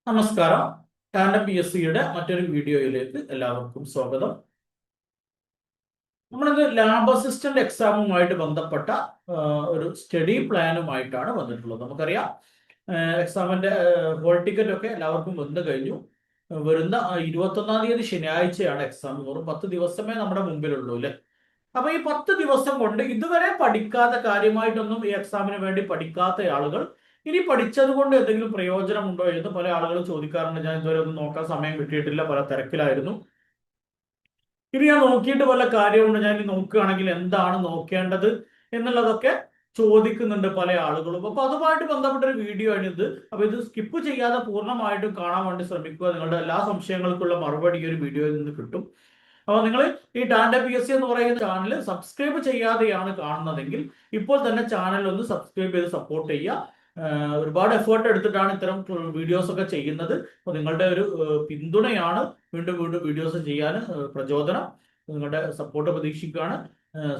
നമസ്കാരം. ടാൻഡം PSCയുടെ മറ്റൊരു വീഡിയോയിലേക്ക് എല്ലാവർക്കും സ്വാഗതം. നമ്മളിത് ലാബ് അസിസ്റ്റന്റ് എക്സാമുമായിട്ട് ബന്ധപ്പെട്ട ഒരു സ്റ്റഡി പ്ലാനുമായിട്ടാണ് വന്നിട്ടുള്ളത്. നമുക്കറിയാം എക്സാമിന്റെ ഹോൾ ടിക്കറ്റ് ഒക്കെ എല്ലാവർക്കും വന്നു കഴിഞ്ഞു. വരുന്ന 21-ാം തീയതി ശനിയാഴ്ചയാണ് എക്സാം. വെറും 10 ദിവസമേ നമ്മുടെ മുമ്പിലുള്ളൂ അല്ലെ. അപ്പൊ ഈ 10 ദിവസം കൊണ്ട് ഇതുവരെ പഠിക്കാത്ത, കാര്യമായിട്ടൊന്നും ഈ എക്സാമിന് വേണ്ടി പഠിക്കാത്ത ആളുകൾ ഇനി പഠിച്ചത് കൊണ്ട് എന്തെങ്കിലും പ്രയോജനമുണ്ടോ എന്ന് പല ആളുകളും ചോദിക്കാറുണ്ട്. ഞാൻ ഇതുവരെ ഒന്നും നോക്കാൻ സമയം കിട്ടിയിട്ടില്ല, പല തിരക്കിലായിരുന്നു. ഇനി ഞാൻ നോക്കിയിട്ട് വല്ല കാര്യമുണ്ട്, ഞാൻ ഇനി നോക്കുകയാണെങ്കിൽ എന്താണ് നോക്കേണ്ടത് എന്നുള്ളതൊക്കെ ചോദിക്കുന്നുണ്ട് പല ആളുകളും. അപ്പൊ അതുമായിട്ട് ബന്ധപ്പെട്ട ഒരു വീഡിയോ ആണ് ഇത്. അപ്പൊ ഇത് സ്കിപ്പ് ചെയ്യാതെ പൂർണ്ണമായിട്ടും കാണാൻ വേണ്ടി ശ്രമിക്കുക. നിങ്ങളുടെ എല്ലാ സംശയങ്ങൾക്കുള്ള മറുപടി ഈ ഒരു വീഡിയോയിൽ നിന്ന് കിട്ടും. അപ്പോൾ നിങ്ങൾ ഈ ടാൻഡം PSC എന്ന് പറയുന്ന ചാനൽ സബ്സ്ക്രൈബ് ചെയ്യാതെയാണ് കാണുന്നതെങ്കിൽ ഇപ്പോൾ തന്നെ ചാനൽ ഒന്ന് സബ്സ്ക്രൈബ് ചെയ്ത് സപ്പോർട്ട് ചെയ്യുക. ഒരുപാട് എഫേർട്ട് എടുത്തിട്ടാണ് ഇത്തരം വീഡിയോസ് ഒക്കെ ചെയ്യുന്നത്. അപ്പോൾ നിങ്ങളുടെ ഒരു പിന്തുണയാണ് വീണ്ടും വീണ്ടും വീഡിയോസ് ചെയ്യാൻ പ്രചോദനം. നിങ്ങളുടെ സപ്പോർട്ട് പ്രതീക്ഷിക്കുകയാണ്.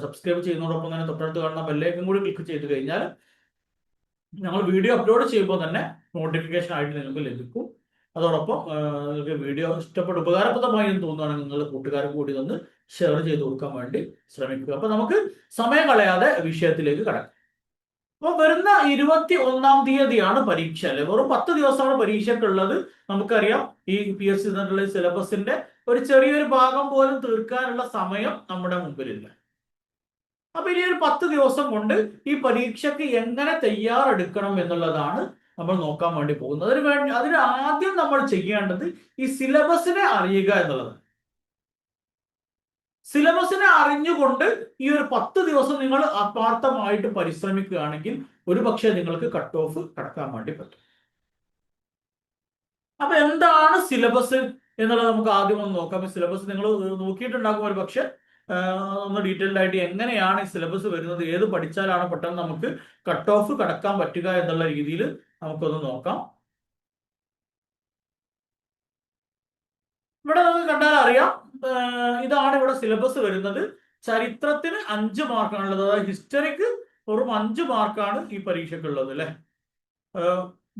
സബ്സ്ക്രൈബ് ചെയ്യുന്നതോടൊപ്പം തന്നെ തൊട്ടടുത്ത് കാണുന്ന ബെല്ലൈക്കൻ കൂടി ക്ലിക്ക് ചെയ്ത് കഴിഞ്ഞാൽ ഞങ്ങൾ വീഡിയോ അപ്ലോഡ് ചെയ്യുമ്പോൾ തന്നെ നോട്ടിഫിക്കേഷൻ ആയിട്ട് നിങ്ങൾക്ക് ലഭിക്കും. അതോടൊപ്പം നിങ്ങൾക്ക് വീഡിയോ ഇഷ്ടപ്പെട്ട് ഉപകാരപ്രദമായി എന്ന് തോന്നുകയാണെങ്കിൽ നിങ്ങളുടെ കൂട്ടുകാർക്ക് കൂടി ഒന്ന് ഷെയർ ചെയ്ത് കൊടുക്കാൻ വേണ്ടി ശ്രമിക്കുക. അപ്പൊ നമുക്ക് സമയം കളയാതെ വിഷയത്തിലേക്ക് കടക്കാം. അപ്പൊ വരുന്ന 21-ാം തീയതിയാണ് പരീക്ഷ അല്ലെ. വെറും 10 ദിവസമാണ് പരീക്ഷയ്ക്കുള്ളത്. നമുക്കറിയാം ഈ PSC സിലബസിന്റെ ഒരു ചെറിയൊരു ഭാഗം പോലും തീർക്കാനുള്ള സമയം നമ്മുടെ മുമ്പിലില്ല. അപ്പൊ ഇനി ഒരു 10 ദിവസം കൊണ്ട് ഈ പരീക്ഷയ്ക്ക് എങ്ങനെ തയ്യാറെടുക്കണം എന്നുള്ളതാണ് നമ്മൾ നോക്കാൻ വേണ്ടി പോകുന്നത്. അതിന് ആദ്യം നമ്മൾ ചെയ്യേണ്ടത് ഈ സിലബസിനെ അറിയുക എന്നുള്ളതാണ്. സിലബസിനെ അറിഞ്ഞുകൊണ്ട് ഈ ഒരു 10 ദിവസം നിങ്ങൾ ആത്മാർത്ഥമായിട്ട് പരിശ്രമിക്കുകയാണെങ്കിൽ ഒരു പക്ഷേ നിങ്ങൾക്ക് കട്ട് ഓഫ് കടക്കാൻ വേണ്ടി പറ്റും. അപ്പൊ എന്താണ് സിലബസ് എന്നുള്ളത് നമുക്ക് ആദ്യം ഒന്ന് നോക്കാം. സിലബസ് നിങ്ങൾ നോക്കിയിട്ടുണ്ടാകും ഒരു പക്ഷെ. ഒന്ന് ഡീറ്റെയിൽഡ് ആയിട്ട് എങ്ങനെയാണ് ഈ സിലബസ് വരുന്നത്, ഏത് പഠിച്ചാലാണ് പെട്ടെന്ന് നമുക്ക് കട്ട് ഓഫ് കടക്കാൻ പറ്റുക എന്നുള്ള രീതിയിൽ നമുക്കൊന്ന് നോക്കാം. ഇവിടെ നമുക്ക് കണ്ടാൽ അറിയാം, ഇതാണ് ഇവിടെ സിലബസ് വരുന്നത്. ചരിത്രത്തിന് 5 മാർക്കാണുള്ളത്. അതായത് ഹിസ്റ്ററിക്ക് വെറും 5 മാർക്കാണ് ഈ പരീക്ഷയ്ക്കുള്ളത് അല്ലെ.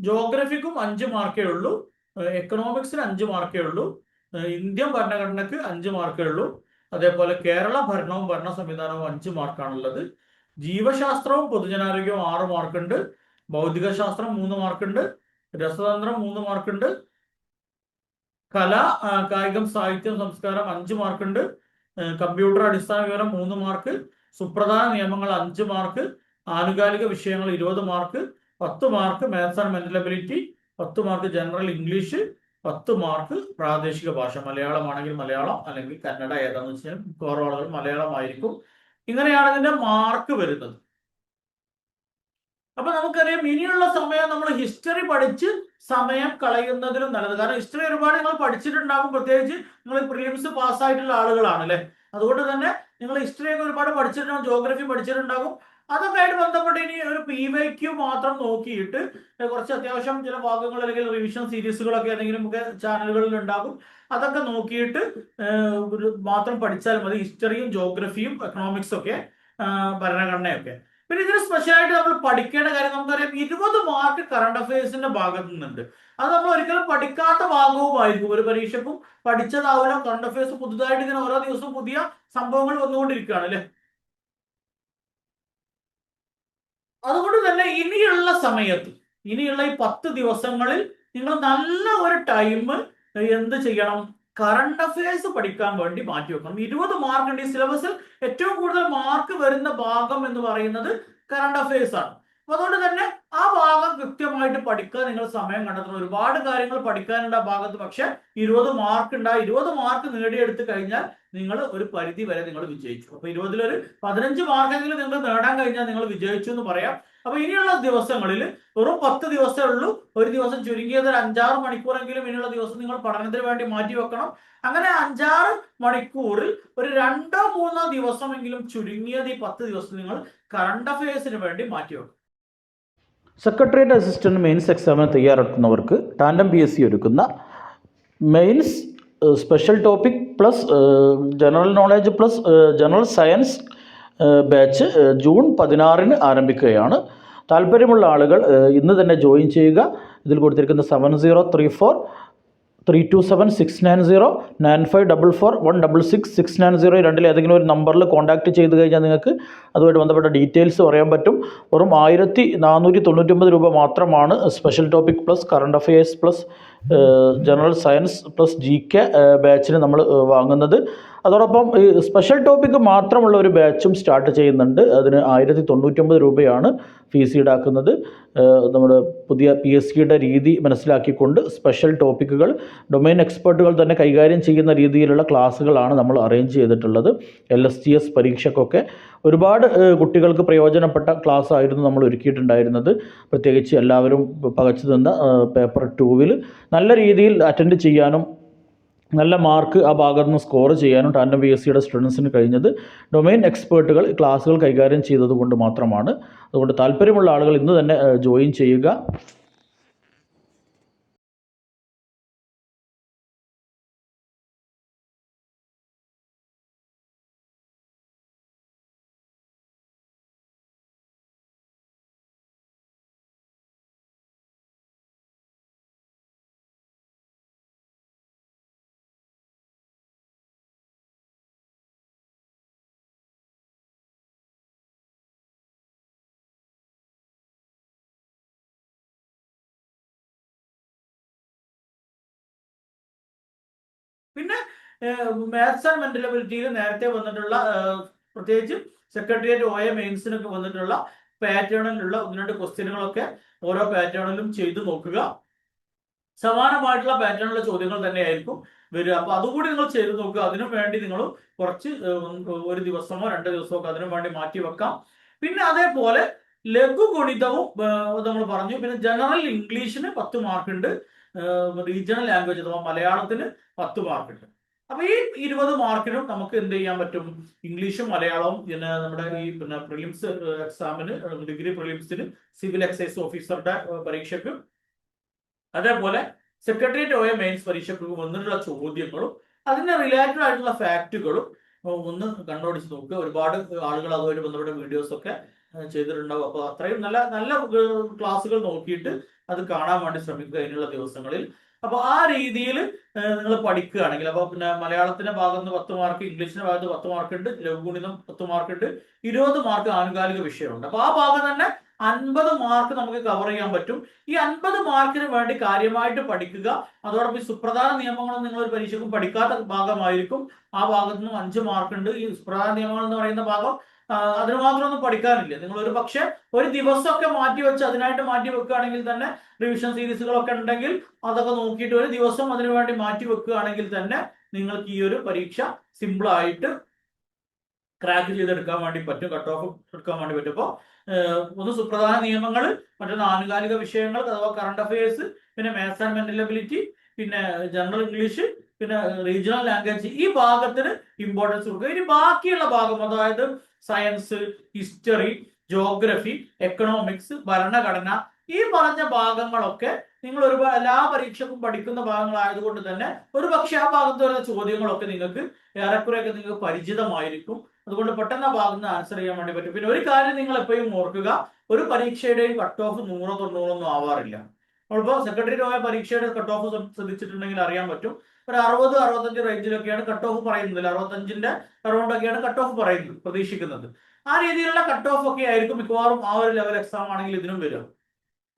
ജോഗ്രഫിക്കും 5 മാർക്കേ ഉള്ളൂ. എക്കണോമിക്സിന് 5 മാർക്കേ ഉള്ളൂ. ഇന്ത്യൻ ഭരണഘടനക്ക് 5 മാർക്കേ ഉള്ളൂ. അതേപോലെ കേരള ഭരണവും ഭരണ സംവിധാനവും 5 മാർക്കാണുള്ളത്. ജീവശാസ്ത്രവും പൊതുജനാരോഗ്യവും 6 മാർക്കുണ്ട്. ഭൗതിക ശാസ്ത്രം 3 മാർക്കുണ്ട്. രസതന്ത്രം 3 മാർക്കുണ്ട്. കല, കായികം, സാഹിത്യം, സംസ്കാരം 5 മാർക്കുണ്ട്. കമ്പ്യൂട്ടർ അടിസ്ഥാന വിവരം 3 മാർക്ക്. സുപ്രധാന നിയമങ്ങൾ 5 മാർക്ക്. ആനുകാലിക വിഷയങ്ങൾ 20 mark. 10 mark maths and mental ability. 10 mark general English. 10 mark പ്രാദേശിക ഭാഷ. മലയാളമാണെങ്കിൽ മലയാളം, അല്ലെങ്കിൽ കന്നഡ. ഏതാണെന്ന് വെച്ചാൽ മിക്കവാറും ആളുകൾ മലയാളമായിരിക്കും. ഇങ്ങനെയാണ് ഇതിന്റെ മാർക്ക് വരുന്നത്. അപ്പൊ നമുക്കറിയാം ഇനിയുള്ള സമയം നമ്മൾ ഹിസ്റ്ററി പഠിച്ച് സമയം കളയുന്നതിലും നല്ലത്. കാരണം ഹിസ്റ്ററി ഒരുപാട് നിങ്ങൾ പഠിച്ചിട്ടുണ്ടാകും. പ്രത്യേകിച്ച് നിങ്ങൾ പ്രിലിംസ് പാസ്സായിട്ടുള്ള ആളുകളാണ് അല്ലെ. അതുകൊണ്ട് തന്നെ നിങ്ങൾ ഹിസ്റ്ററി ഒക്കെ ഒരുപാട് പഠിച്ചിട്ടുണ്ടാകും, ജോഗ്രഫി പഠിച്ചിട്ടുണ്ടാകും. അതൊക്കെ ആയിട്ട് ബന്ധപ്പെട്ട് ഇനി ഒരു PYQ മാത്രം നോക്കിയിട്ട് കുറച്ച് അത്യാവശ്യം ചില ഭാഗങ്ങൾ അല്ലെങ്കിൽ റിവിഷൻ സീരീസുകളൊക്കെ ഏതെങ്കിലും ഒക്കെ ചാനലുകളിൽ ഉണ്ടാകും. അതൊക്കെ നോക്കിയിട്ട് മാത്രം പഠിച്ചാൽ മതി. ഹിസ്റ്ററിയും ജോഗ്രഫിയും എക്കണോമിക്സും ഒക്കെ, ഭരണഘടനയൊക്കെ. പിന്നെ ഇതിന് സ്പെഷ്യലായിട്ട് നമ്മൾ പഠിക്കേണ്ട കാര്യം നമുക്കറിയാം, 20 മാർക്ക് കറണ്ട് അഫയേഴ്സിന്റെ ഭാഗത്തു നിന്നുണ്ട്. അത് നമ്മൾ ഒരിക്കലും പഠിക്കാത്ത ഭാഗവുമായിരിക്കും. ഒരു പരീക്ഷക്കും പഠിച്ചതാവില്ല. കറണ്ട് അഫയേഴ്സ് പുതുതായിട്ട് ഇങ്ങനെ ഓരോ ദിവസവും പുതിയ സംഭവങ്ങൾ വന്നുകൊണ്ടിരിക്കുകയാണ് അല്ലെ. അതുകൊണ്ട് തന്നെ ഇനിയുള്ള സമയത്ത്, ഇനിയുള്ള ഈ 10 ദിവസങ്ങളിൽ നിങ്ങൾ നല്ല ഒരു ടൈം എന്ത് ചെയ്യണം, കറണ്ട് അഫയേഴ്സ് പഠിക്കാൻ വേണ്ടി മാറ്റി വെക്കണം. 20 മാർക്ക് ഉണ്ട് ഈ സിലബസിൽ. ഏറ്റവും കൂടുതൽ മാർക്ക് വരുന്ന ഭാഗം എന്ന് പറയുന്നത് കറണ്ട് അഫയേഴ്സ് ആണ്. അപ്പൊ അതുകൊണ്ട് തന്നെ ആ ഭാഗം കൃത്യമായിട്ട് പഠിക്കാൻ നിങ്ങൾ സമയം കണ്ടെത്തണം. ഒരുപാട് കാര്യങ്ങൾ പഠിക്കാനുണ്ട് ആ ഭാഗത്ത്. പക്ഷെ 20 മാർക്ക് ഉണ്ട്. 20 മാർക്ക് നേടിയെടുത്ത് കഴിഞ്ഞാൽ നിങ്ങൾ ഒരു പരിധി വരെ നിങ്ങൾ വിജയിച്ചു. അപ്പൊ 20-ലൊരു 15 മാർക്കെങ്കിലും നിങ്ങൾ നേടാൻ കഴിഞ്ഞാൽ നിങ്ങൾ വിജയിച്ചു എന്ന് പറയാം. അപ്പൊ ഇനിയുള്ള ദിവസങ്ങളിൽ വെറും 10 ദിവസമേ ഉള്ളൂ. ഒരു ദിവസം ചുരുങ്ങിയത് ഒരു 5-6 മണിക്കൂറെങ്കിലും ഇനിയുള്ള ദിവസം നിങ്ങൾ പഠനത്തിന് വേണ്ടി മാറ്റി വെക്കണം. അങ്ങനെ 5-6 മണിക്കൂറിൽ ഒരു 2-3 ദിവസമെങ്കിലും ചുരുങ്ങിയത് ഈ 10 ദിവസം നിങ്ങൾ കറണ്ട് അഫയേഴ്സിന് വേണ്ടി മാറ്റി വെക്കണം. സെക്രട്ടേറിയറ്റ് അസിസ്റ്റന്റ് മെയിൻസ് എക്സാമിന് തയ്യാറെടുക്കുന്നവർക്ക് ടാൻഡം PSC ഒരുക്കുന്ന mains special topic plus general knowledge plus general science batch June 16-ന് ആരംഭിക്കുകയാണ്. താല്പര്യമുള്ള ആളുകൾ ഇന്ന് തന്നെ ജോയിൻ ചെയ്യുക. ഇതിൽ കൊടുത്തിരിക്കുന്ന 703276909544166690 രണ്ടിൽ ഏതെങ്കിലും ഒരു നമ്പറിൽ കോൺടാക്റ്റ് ചെയ്ത് കഴിഞ്ഞാൽ നിങ്ങൾക്ക് അതുമായിട്ട് ബന്ധപ്പെട്ട ഡീറ്റെയിൽസ് പറയാൻ പറ്റും. വെറും 1499 രൂപ മാത്രമാണ് special topic plus current affairs plus general science plus GK ബാച്ചിന് നമ്മൾ വാങ്ങുന്നത്. അതോടൊപ്പം ഈ സ്പെഷ്യൽ ടോപ്പിക്ക് മാത്രമുള്ള ഒരു ബാച്ചും സ്റ്റാർട്ട് ചെയ്യുന്നുണ്ട്. അതിന് 1099 രൂപയാണ് ഫീസ് ഈടാക്കുന്നത്. നമ്മുടെ പുതിയ PSCയുടെ രീതി മനസ്സിലാക്കിക്കൊണ്ട് സ്പെഷ്യൽ ടോപ്പിക്കുകൾ ഡൊമൈൻ എക്സ്പേർട്ടുകൾ തന്നെ കൈകാര്യം ചെയ്യുന്ന രീതിയിലുള്ള ക്ലാസ്സുകളാണ് നമ്മൾ അറേഞ്ച് ചെയ്തിട്ടുള്ളത്. LSTS പരീക്ഷയ്ക്കൊക്കെ ഒരുപാട് കുട്ടികൾക്ക് പ്രയോജനപ്പെട്ട ക്ലാസ് ആയിരുന്നു നമ്മൾ ഒരുക്കിയിട്ടുണ്ടായിരുന്നത്. പ്രത്യേകിച്ച് എല്ലാവരും പകച്ചു നിന്ന പേപ്പർ 2-വിൽ നല്ല രീതിയിൽ അറ്റൻഡ് ചെയ്യാനും നല്ല മാർക്ക് ആ ഭാഗത്ത് നിന്ന് സ്കോർ ചെയ്യാനും ടാൻഡം PSCയുടെ സ്റ്റുഡൻസിന് കഴിഞ്ഞത് ഡൊമൈൻ എക്സ്പേർട്ടുകൾ ക്ലാസ്സുകൾ കൈകാര്യം ചെയ്തതുകൊണ്ട് മാത്രമാണ്. അതുകൊണ്ട് താല്പര്യമുള്ള ആളുകൾ ഇന്ന് തന്നെ ജോയിൻ ചെയ്യുക. പിന്നെ മാത്സ് ആൻഡ് മെന്റൽ എബിലിറ്റിയിൽ നേരത്തെ വന്നിട്ടുള്ള പ്രത്യേകിച്ച് സെക്രട്ടേറിയറ്റ് OA മെയിൻസിനൊക്കെ വന്നിട്ടുള്ള പാറ്റേണിലുള്ള 1-2 ക്വസ്റ്റ്യനുകളൊക്കെ ഓരോ പാറ്റേണിലും ചെയ്തു നോക്കുക. സമാനമായിട്ടുള്ള പാറ്റേണിലുള്ള ചോദ്യങ്ങൾ തന്നെയായിരിക്കും വരിക. അപ്പൊ അതുകൂടി നിങ്ങൾ ചെയ്തു നോക്കുക. അതിനു വേണ്ടി നിങ്ങൾ കുറച്ച് 1 ദിവസമോ 2 ദിവസമോ ഒക്കെ അതിനു വേണ്ടി മാറ്റി വെക്കാം. പിന്നെ അതേപോലെ ലഘുഗണിതവും നമ്മൾ പറഞ്ഞു. പിന്നെ ജനറൽ ഇംഗ്ലീഷിന് 10 മാർക്കുണ്ട്. റീജിയണൽ ലാംഗ്വേജ് അഥവാ മലയാളത്തിന് 10 മാർക്കുണ്ട്. അപ്പൊ ഈ 20 മാർക്കിനും നമുക്ക് എന്ത് ചെയ്യാൻ പറ്റും? ഇംഗ്ലീഷും മലയാളവും പിന്നെ നമ്മുടെ ഈ പ്രിലിംസ് എക്സാമിന് ഡിഗ്രി പ്രിലിംസിന് സിവിൽ എക്സൈസ് ഓഫീസറുടെ പരീക്ഷയ്ക്കും അതേപോലെ സെക്രട്ടേറിയറ്റ് OA മെയിൻസ് പരീക്ഷയ്ക്കും വന്നിട്ടുള്ള ചോദ്യങ്ങളും അതിന് റിലേറ്റഡ് ആയിട്ടുള്ള ഫാക്റ്റുകളും ഒന്ന് കണ്ടുപിടിച്ച് നോക്കുക. ഒരുപാട് ആളുകൾ അതുമായിട്ട് ബന്ധപ്പെട്ട വീഡിയോസ് ഒക്കെ ചെയ്തിട്ടുണ്ടാവും. അപ്പോൾ അത്രയും നല്ല നല്ല ക്ലാസ്സുകൾ നോക്കിയിട്ട് അത് കാണാൻ വേണ്ടി ശ്രമിക്കുക അതിനുള്ള ദിവസങ്ങളിൽ. അപ്പൊ ആ രീതിയിൽ നിങ്ങൾ പഠിക്കുകയാണെങ്കിൽ അപ്പൊ പിന്നെ മലയാളത്തിന്റെ ഭാഗത്ത് 10 മാർക്ക്, ഇംഗ്ലീഷിന്റെ ഭാഗത്ത് 10 മാർക്ക് ഉണ്ട്, ലഘുഗണിതം 10 മാർക്ക് ഉണ്ട്, 20 മാർക്ക് ആനുകാലിക വിഷയമുണ്ട്. അപ്പൊ ആ ഭാഗം തന്നെ 50 മാർക്ക് നമുക്ക് കവർ ചെയ്യാൻ പറ്റും. ഈ 50 മാർക്കിന് വേണ്ടി കാര്യമായിട്ട് പഠിക്കുക. അതോടൊപ്പം ഈ സുപ്രധാന നിയമങ്ങളും നിങ്ങൾ ഒരു പരീക്ഷയ്ക്കും പഠിക്കാത്ത ഭാഗമായിരിക്കും. ആ ഭാഗത്ത് നിന്നും 5 മാർക്ക് ഉണ്ട്. ഈ സുപ്രധാന നിയമങ്ങൾ എന്ന് പറയുന്ന ഭാഗം അതിന് മാത്രമൊന്നും പഠിക്കാനില്ല. നിങ്ങൾ ഒരു പക്ഷെ ഒരു ദിവസമൊക്കെ മാറ്റി വെച്ച് അതിനായിട്ട് മാറ്റി വെക്കുകയാണെങ്കിൽ തന്നെ റിവിഷൻ സീരീസുകളൊക്കെ ഉണ്ടെങ്കിൽ അതൊക്കെ നോക്കിയിട്ട് ഒരു ദിവസം അതിനു വേണ്ടി മാറ്റി വെക്കുകയാണെങ്കിൽ തന്നെ നിങ്ങൾക്ക് ഈ ഒരു പരീക്ഷ സിമ്പിൾ ആയിട്ട് ക്രാക്ക് ചെയ്തെടുക്കാൻ വേണ്ടി പറ്റും, കട്ട് ഓഫ് എടുക്കാൻ വേണ്ടി പറ്റും. അപ്പോൾ ഒന്ന് സുപ്രധാന നിയമങ്ങൾ, മറ്റൊന്ന് ആനുകാലിക വിഷയങ്ങൾ അഥവാ കറണ്ട് അഫയേഴ്സ്, പിന്നെ മാത്സ് ആൻഡ് മെന്റൽ എബിലിറ്റി, പിന്നെ ജനറൽ ഇംഗ്ലീഷ്, പിന്നെ റീജിയണൽ ലാംഗ്വേജ്, ഈ ഭാഗത്തിന് ഇമ്പോർട്ടൻസ് കൊടുക്കുക. ഇനി ബാക്കിയുള്ള ഭാഗം അതായത് സയൻസ്, ഹിസ്റ്ററി, ജോഗ്രഫി, എക്കണോമിക്സ്, ഭരണഘടന, ഈ പറഞ്ഞ ഭാഗങ്ങളൊക്കെ നിങ്ങൾ എല്ലാ പരീക്ഷക്കും പഠിക്കുന്ന ഭാഗങ്ങളായതുകൊണ്ട് തന്നെ ഒരു പക്ഷെ ആ ഭാഗത്ത് വരുന്ന ചോദ്യങ്ങളൊക്കെ നിങ്ങൾക്ക് ഏറെക്കുറെയൊക്കെ നിങ്ങൾക്ക് പരിചിതമായിരിക്കും. അതുകൊണ്ട് പെട്ടെന്ന് ആ ഭാഗത്ത് ആൻസർ ചെയ്യാൻ വേണ്ടി പറ്റും. പിന്നെ ഒരു കാര്യം നിങ്ങൾ എപ്പോഴും ഓർക്കുക, ഒരു പരീക്ഷയുടെയും കട്ട് ഓഫ് 100-90 ഒന്നും ആവാറില്ല. നമ്മളിപ്പോൾ സെക്രട്ടേറിയറ്റ് OA പരീക്ഷയുടെ കട്ട് ഓഫ് ശ്രദ്ധിച്ചിട്ടുണ്ടെങ്കിൽ അറിയാൻ പറ്റും. ഒരു 60-65 റേഞ്ചിലൊക്കെയാണ് കട്ട് ഓഫ് പറയുന്നത്. 65ന്റെ അറൗണ്ടൊക്കെയാണ് കട്ട് ഓഫ് പറയുന്നത്, പ്രതീക്ഷിക്കുന്നത്. ആ രീതിയിലുള്ള കട്ട് ഓഫ് ഒക്കെ ആയിരിക്കും മിക്കവാറും ആ ഒരു ലെവൽ എക്സാം ആണെങ്കിൽ ഇതിനും വരും.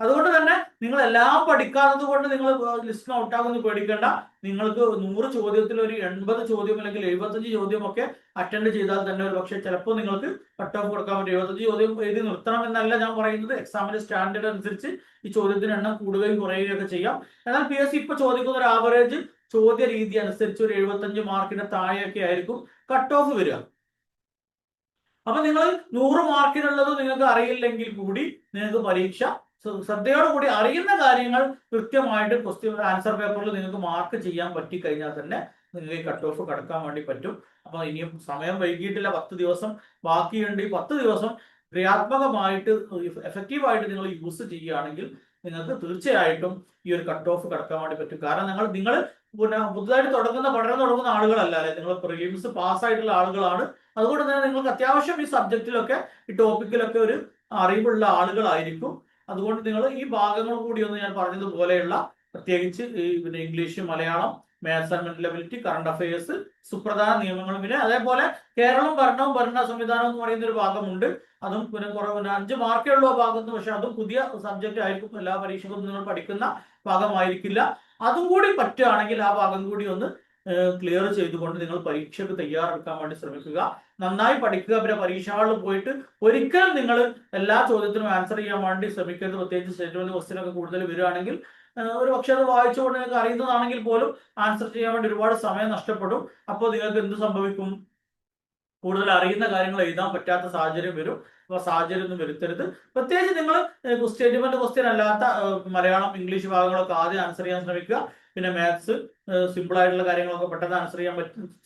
അതുകൊണ്ട് തന്നെ നിങ്ങൾ എല്ലാം പഠിക്കാത്തത് കൊണ്ട് നിങ്ങൾ ലിസ്റ്റിന് ഔട്ടാകുന്ന പേടിക്കേണ്ട. നിങ്ങൾക്ക് 100 ചോദ്യത്തിൽ ഒരു 80 ചോദ്യം അല്ലെങ്കിൽ 75 ചോദ്യം ഒക്കെ അറ്റൻഡ് ചെയ്താൽ തന്നെ ഒരു പക്ഷേ ചിലപ്പോൾ നിങ്ങൾക്ക് കട്ട് ഓഫ് കൊടുക്കാൻ പറ്റും. 75 ചോദ്യം എഴുതി നിർത്തണം എന്നല്ല ഞാൻ പറയുന്നത്. എക്സാമിന്റെ സ്റ്റാൻഡേർഡ് അനുസരിച്ച് ഈ ചോദ്യത്തിന് എണ്ണം കൂടുകയും കുറയുകയും ഒക്കെ ചെയ്യാം. എന്നാൽ PSC ഇപ്പൊ ചോദിക്കുന്ന ഒരു ആവറേജ് ചോദ്യ രീതി അനുസരിച്ച് ഒരു 75 മാർക്കിന്റെ താഴെയൊക്കെ ആയിരിക്കും കട്ട് ഓഫ് വരിക. അപ്പൊ നിങ്ങൾ 100 മാർക്കിനുള്ളത് നിങ്ങൾക്ക് അറിയില്ലെങ്കിൽ കൂടി നിങ്ങൾക്ക് പരീക്ഷ ശ്രദ്ധയോടുകൂടി അറിയുന്ന കാര്യങ്ങൾ കൃത്യമായിട്ട് ക്വസ്റ്റ്യൻ ആൻസർ പേപ്പറിൽ നിങ്ങൾക്ക് മാർക്ക് ചെയ്യാൻ പറ്റിക്കഴിഞ്ഞാൽ തന്നെ നിങ്ങൾക്ക് ഈ കട്ട് ഓഫ് കടക്കാൻ വേണ്ടി പറ്റും. അപ്പൊ ഇനിയും സമയം വൈകിട്ടില്ല, 10 ദിവസം ബാക്കിയുണ്ട്. ഈ 10 ദിവസം ക്രിയാത്മകമായിട്ട് എഫക്റ്റീവായിട്ട് നിങ്ങൾ യൂസ് ചെയ്യുകയാണെങ്കിൽ നിങ്ങൾക്ക് തീർച്ചയായിട്ടും ഈ ഒരു കട്ട് ഓഫ് കടക്കാൻ വേണ്ടി പറ്റും. കാരണം നിങ്ങൾ പിന്നെ പുതുതായിട്ട് പഠനം തുടങ്ങുന്ന ആളുകളല്ല, അല്ലെ, നിങ്ങൾ പ്രിലിംസ് പാസ്സായിട്ടുള്ള ആളുകളാണ്. അതുകൊണ്ട് തന്നെ നിങ്ങൾക്ക് അത്യാവശ്യം ഈ സബ്ജക്റ്റിലൊക്കെ ഈ ടോപ്പിക്കിലൊക്കെ ഒരു അറിവുള്ള ആളുകളായിരിക്കും. അതുകൊണ്ട് നിങ്ങൾ ഈ ഭാഗങ്ങൾ കൂടി ഒന്ന് ഞാൻ പറഞ്ഞതുപോലെയുള്ള പ്രത്യേകിച്ച് ഈ പിന്നെ English, Malayalam, maths and mental ability, current affairs, സുപ്രധാന നിയമങ്ങളും, പിന്നെ അതേപോലെ കേരളം ഭരണവും ഭരണ സംവിധാനവും എന്ന് പറയുന്ന ഒരു ഭാഗമുണ്ട്. അതും പിന്നെ കുറെ 5 മാർക്കേ ഉള്ളൂ ആ ഭാഗത്ത്. പക്ഷെ അതും പുതിയ സബ്ജക്റ്റ് ആയിരിക്കും, എല്ലാ പരീക്ഷകളും നിങ്ങൾ പഠിക്കുന്ന ഭാഗമായിരിക്കില്ല. അതും കൂടി പറ്റുകയാണെങ്കിൽ ആ ഭാഗം കൂടി ഒന്ന് ക്ലിയർ ചെയ്തുകൊണ്ട് നിങ്ങൾ പരീക്ഷയ്ക്ക് തയ്യാറെടുക്കാൻ വേണ്ടി ശ്രമിക്കുക. നന്നായി പഠിക്കുക. പിന്നെ പരീക്ഷ ഹാളിൽ പോയിട്ട് ഒരിക്കലും നിങ്ങൾ എല്ലാ ചോദ്യത്തിനും ആൻസർ ചെയ്യാൻ വേണ്ടി ശ്രമിക്കരുത്. പ്രത്യേകിച്ച് സ്റ്റേറ്റ്മെന്റ് ക്വസ്റ്റ്യൻ ഒക്കെ കൂടുതൽ വരികയാണെങ്കിൽ ഒരു പക്ഷെ അത് വായിച്ചുകൊണ്ട് നിങ്ങൾക്ക് അറിയുന്നതാണെങ്കിൽ പോലും ആൻസർ ചെയ്യാൻ വേണ്ടി ഒരുപാട് സമയം നഷ്ടപ്പെടും. അപ്പോൾ നിങ്ങൾക്ക് എന്ത് സംഭവിക്കും? കൂടുതൽ അറിയുന്ന കാര്യങ്ങൾ എഴുതാൻ പറ്റാത്ത സാഹചര്യം വരും. അപ്പൊ സാഹചര്യം ഒന്നും വരുത്തരുത്. പ്രത്യേകിച്ച് നിങ്ങൾ സ്റ്റേറ്റ്മെന്റ് ക്വസ്റ്റ്യൻ അല്ലാത്ത മലയാളം, ഇംഗ്ലീഷ് ഭാഗങ്ങളൊക്കെ ആദ്യം ആൻസർ ചെയ്യാൻ ശ്രമിക്കുക. പിന്നെ മാത്സ് സിമ്പിൾ ആയിട്ടുള്ള കാര്യങ്ങളൊക്കെ പെട്ടെന്ന് ആൻസർ ചെയ്യാൻ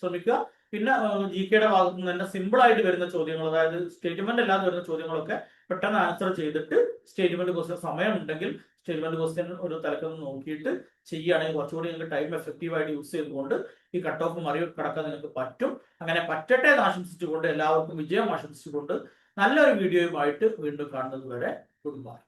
ശ്രമിക്കുക. പിന്നെ GK ഭാഗത്ത് നിന്ന് തന്നെ സിമ്പിൾ ആയിട്ട് വരുന്ന ചോദ്യങ്ങൾ, അതായത് സ്റ്റേറ്റ്മെന്റ് അല്ലാതെ വരുന്ന ചോദ്യങ്ങളൊക്കെ പെട്ടെന്ന് ആൻസർ ചെയ്തിട്ട് സ്റ്റേറ്റ്മെന്റ് ക്വസ്റ്റ്യൻ സമയമുണ്ടെങ്കിൽ സ്റ്റേറ്റ്മെന്റ് ക്വസ്റ്റ്യൻ ഒരു തലക്കൊന്ന് നോക്കിയിട്ട് ചെയ്യുകയാണെങ്കിൽ കുറച്ചുകൂടി നിങ്ങൾക്ക് ടൈം എഫക്റ്റീവ് ആയിട്ട് യൂസ് ചെയ്തുകൊണ്ട് ഈ കട്ട് ഓഫ് മറികടക്കാൻ നിങ്ങൾക്ക് പറ്റും. അങ്ങനെ പറ്റട്ടെ എന്ന് ആശംസിച്ചുകൊണ്ട്, എല്ലാവർക്കും വിജയം ആശംസിച്ചുകൊണ്ട് നല്ലൊരു വീഡിയോയുമായിട്ട് വീണ്ടും കാണുന്നത് വരെ ഗുഡ് ബൈ.